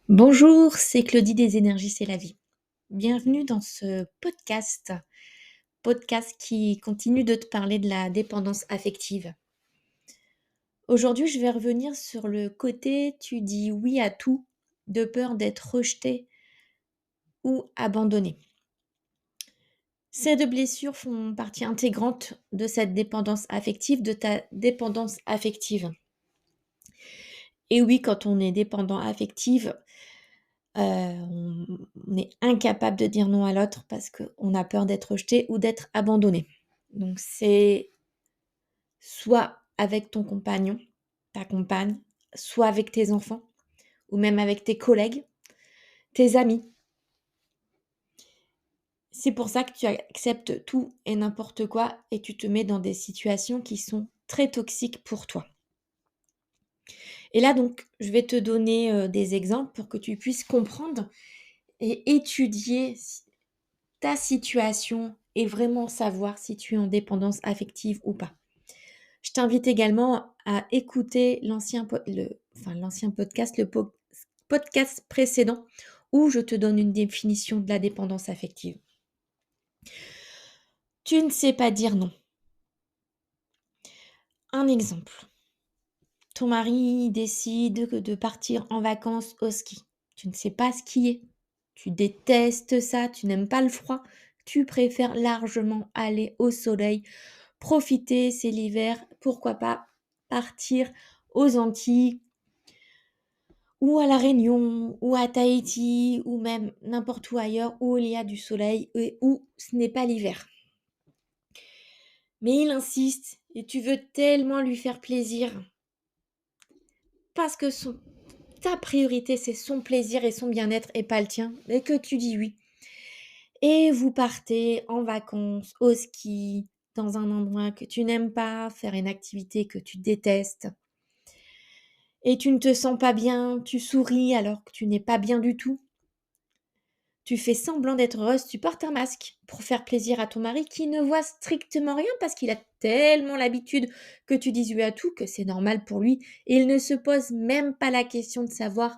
Bonjour, c'est Claudie des Énergies, c'est la vie. Bienvenue dans ce podcast qui continue de te parler de la dépendance affective. Aujourd'hui, je vais revenir sur le côté tu dis oui à tout de peur d'être rejeté ou abandonné. Ces deux blessures font partie intégrante de cette dépendance affective, de ta dépendance affective. Et oui, quand on est dépendant affective, on est incapable de dire non à l'autre parce qu'on a peur d'être rejeté ou d'être abandonné. Donc c'est soit avec ton compagnon, ta compagne, soit avec tes enfants ou même avec tes collègues, tes amis. C'est pour ça que tu acceptes tout et n'importe quoi et tu te mets dans des situations qui sont très toxiques pour toi. Et là donc, je vais te donner des exemples pour que tu puisses comprendre et étudier ta situation et vraiment savoir si tu es en dépendance affective ou pas. Je t'invite également à écouter l'ancien podcast, podcast précédent où je te donne une définition de la dépendance affective. Tu ne sais pas dire non. Un exemple. Ton mari décide de partir en vacances au ski. Tu ne sais pas skier. Tu détestes ça, tu n'aimes pas le froid. Tu préfères largement aller au soleil, profiter, c'est l'hiver, pourquoi pas partir aux Antilles ou à La Réunion ou à Tahiti ou même n'importe où ailleurs où il y a du soleil et où ce n'est pas l'hiver. Mais il insiste et tu veux tellement lui faire plaisir parce que ta priorité c'est son plaisir et son bien-être et pas le tien et que tu dis oui. Et vous partez en vacances, au ski, dans un endroit que tu n'aimes pas, faire une activité que tu détestes. Et tu ne te sens pas bien, tu souris alors que tu n'es pas bien du tout. Tu fais semblant d'être heureuse, tu portes un masque pour faire plaisir à ton mari qui ne voit strictement rien parce qu'il a tellement l'habitude que tu dises oui à tout que c'est normal pour lui et il ne se pose même pas la question de savoir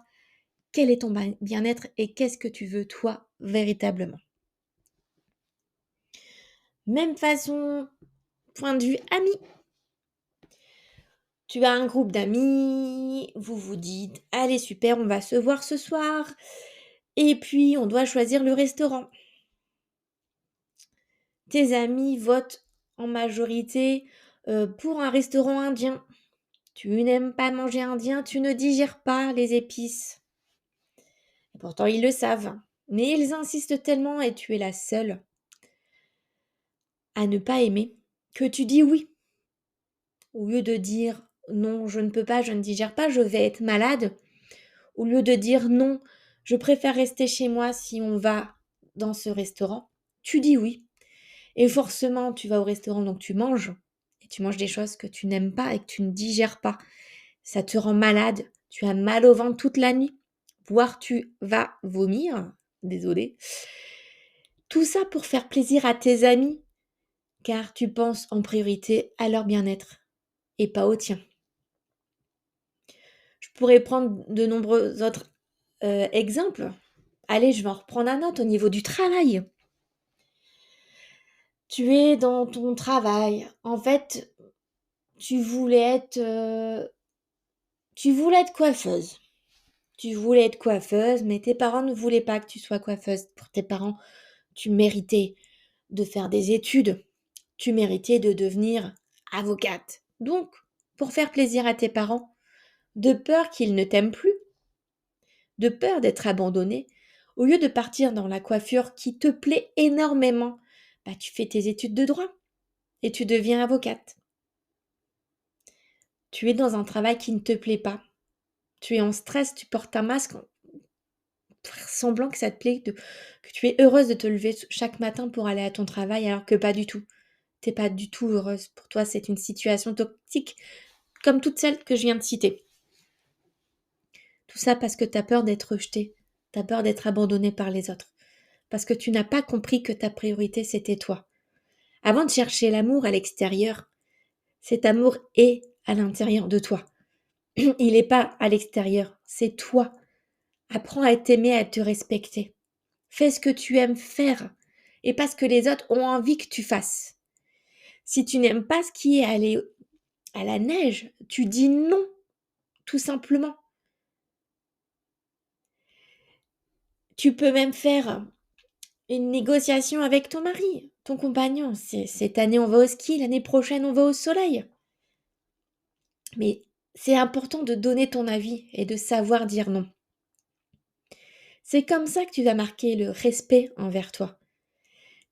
quel est ton bien-être et qu'est-ce que tu veux toi véritablement. Même façon, point de vue ami. Tu as un groupe d'amis, vous vous dites allez super, on va se voir ce soir et puis on doit choisir le restaurant. Tes amis votent en majorité pour un restaurant indien. Tu n'aimes pas manger indien, tu ne digères pas les épices. Et pourtant, ils le savent. Mais ils insistent tellement et tu es la seule à ne pas aimer que tu dis oui. Au lieu de dire non, je ne peux pas, je ne digère pas, je vais être malade. Au lieu de dire non, je préfère rester chez moi si on va dans ce restaurant, tu dis oui. Et forcément, tu vas au restaurant, donc tu manges. Et tu manges des choses que tu n'aimes pas et que tu ne digères pas. Ça te rend malade. Tu as mal au ventre toute la nuit. Voire tu vas vomir. Désolée. Tout ça pour faire plaisir à tes amis. Car tu penses en priorité à leur bien-être et pas au tien. Je pourrais prendre de nombreux autres exemples. Allez, je vais en reprendre un autre au niveau du travail. Tu es dans ton travail. En fait, tu voulais être, tu voulais être coiffeuse. Tu voulais être coiffeuse, mais tes parents ne voulaient pas que tu sois coiffeuse. Pour tes parents, tu méritais de faire des études. Tu méritais de devenir avocate. Donc, pour faire plaisir à tes parents, de peur qu'ils ne t'aiment plus, de peur d'être abandonné, au lieu de partir dans la coiffure qui te plaît énormément, bah, tu fais tes études de droit et tu deviens avocate. Tu es dans un travail qui ne te plaît pas. Tu es en stress, tu portes un masque, faire semblant que ça te plaît, que tu es heureuse de te lever chaque matin pour aller à ton travail alors que pas du tout. T'es pas du tout heureuse. Pour toi, c'est une situation toxique comme toutes celles que je viens de citer. Tout ça parce que tu as peur d'être rejetée, tu as peur d'être abandonnée par les autres. Parce que tu n'as pas compris que ta priorité, c'était toi. Avant de chercher l'amour à l'extérieur, cet amour est à l'intérieur de toi. Il n'est pas à l'extérieur, c'est toi. Apprends à t'aimer, à te respecter. Fais ce que tu aimes faire et pas ce que les autres ont envie que tu fasses. Si tu n'aimes pas ce qui est aller à la neige, tu dis non, tout simplement. Tu peux même faire une négociation avec ton mari, ton compagnon. Cette année, on va au ski, l'année prochaine, on va au soleil. Mais c'est important de donner ton avis et de savoir dire non. C'est comme ça que tu vas marquer le respect envers toi.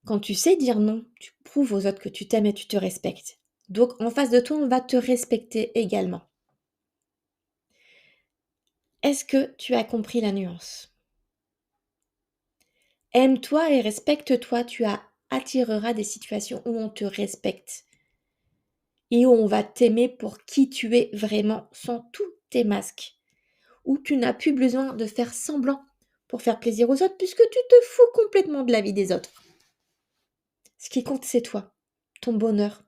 Quand tu sais dire non, tu prouves aux autres que tu t'aimes et tu te respectes. Donc en face de toi, on va te respecter également. Est-ce que tu as compris la nuance? Aime-toi et respecte-toi, attireras des situations où on te respecte et où on va t'aimer pour qui tu es vraiment sans tous tes masques, où tu n'as plus besoin de faire semblant pour faire plaisir aux autres puisque tu te fous complètement de la vie des autres. Ce qui compte, c'est toi, ton bonheur,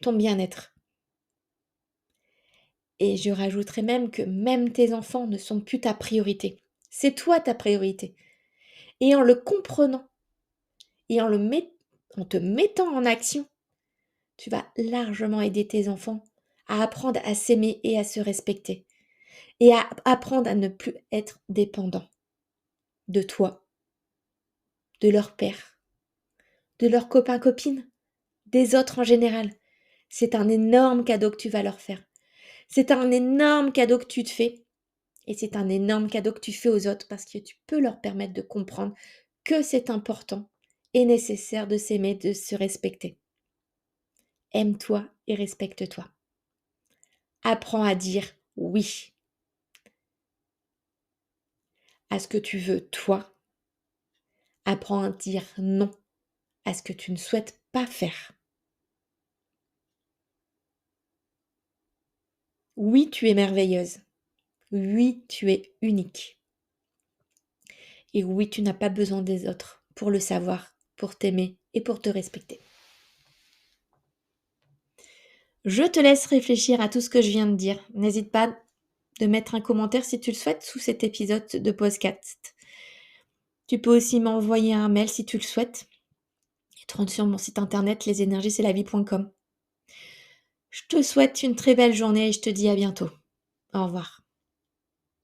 ton bien-être. Et je rajouterais même que même tes enfants ne sont plus ta priorité. C'est toi ta priorité. Et en le comprenant et en te mettant en action, tu vas largement aider tes enfants à apprendre à s'aimer et à se respecter. Et à apprendre à ne plus être dépendants de toi, de leur père, de leurs copains-copines, des autres en général. C'est un énorme cadeau que tu vas leur faire. C'est un énorme cadeau que tu te fais. Et c'est un énorme cadeau que tu fais aux autres parce que tu peux leur permettre de comprendre que c'est important et nécessaire de s'aimer, de se respecter. Aime-toi et respecte-toi. Apprends à dire oui à ce que tu veux toi. Apprends à dire non à ce que tu ne souhaites pas faire. Oui, tu es merveilleuse. Oui, tu es unique. Et oui, tu n'as pas besoin des autres pour le savoir, pour t'aimer et pour te respecter. Je te laisse réfléchir à tout ce que je viens de dire. N'hésite pas de mettre un commentaire si tu le souhaites sous cet épisode de podcast. Tu peux aussi m'envoyer un mail si tu le souhaites. Et te rendre sur mon site internet lesénergies'estlavie.com. Je te souhaite une très belle journée et je te dis à bientôt. Au revoir.